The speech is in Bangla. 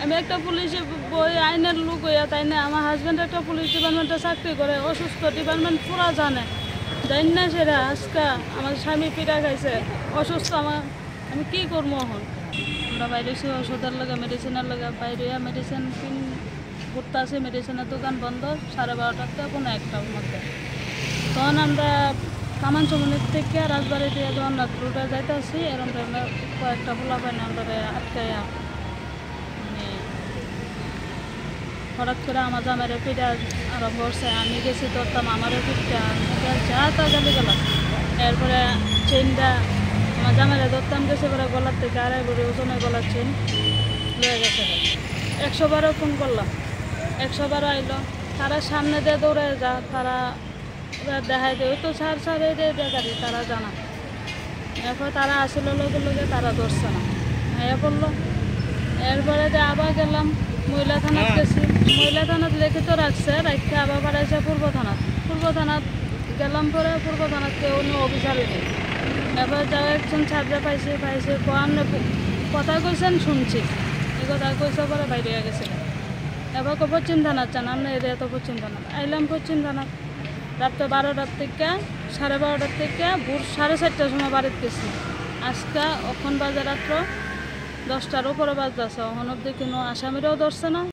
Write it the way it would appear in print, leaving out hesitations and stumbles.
আমি একটা পুলিশে বই আইনের লোক হইয়া, তাই না আমার হাজব্যান্ড একটা পুলিশ ডিপার্টমেন্টে চাকরি করে, অসুস্থ, ডিপার্টমেন্ট পুরা জানে, জানি না সেটা আজকা আমার স্বামী পিঠা খাইছে, অসুস্থ, আমি কি করবো এখন? আমরা বাইরে ওষুধের লাগে মেডিসিনের লাগে বাইরে মেডিসিন ঘুরতে আসি, মেডিসিনের দোকান বন্ধ 12:30 থেকে 1টার মধ্যে। তখন আমরা কামান চমনির থেকে রাজবাড়ি দিয়ে জগন্নাথ রোডে যাইতে আসি, এরকম আমরা কয়েকটা ফোলা পাই না আমরা আটকাইয়া হঠাৎ করে আমার জামাইয়ের পিঠা আরম্ভ করছে। আমি গেছি ধরতাম আমারও পিঠা যা তা গালি গেলাম। এরপরে চেনটা আমার জামাইয়ের ধরতাম গেছে, পরে গলার থেকে 2.5 ভরি ওজনের গলার চেন লয়ে গেছে। 112 ফোন করলাম, 112 আইলো, তারা সামনে দিয়ে দৌড়ে যা, তারা দেখাই দেয় ওই তো সার এই গাড়ি, তারা জানা। এরপর তারা আসলে লগে লগে তারা ধরছে না, আয়া পড়লো। এরপরে আবার গেলাম মহিলা থানাত গেছি, মহিলা থানাত লিখিত রাখছে, রাখতে আবার পাঠাইছে পূর্ব থানাত গেলাম। পরে পূর্ব থানাত কেউ অন্য অফিসারই নেই। এবার যাও একজন ছাত্রা পাইছে আপনি কথা কইছেন শুনছি, এই কথা কইছে পরে বাইরে গেছে। এবার পশ্চিম থানাত চান, আমরা এরিয়া তো পশ্চিম থানাত আইলাম। পশ্চিম থানাত রাত্রে 12টার থেকে 12:30 থেকে ভোর 4:30টার সময় বাড়িতে গেছি। আজকে এখন বাজে রাত্র 10টার উপরে বাজতেছে, এখন অব্দি কোনো আসামিরাও ধরছে না।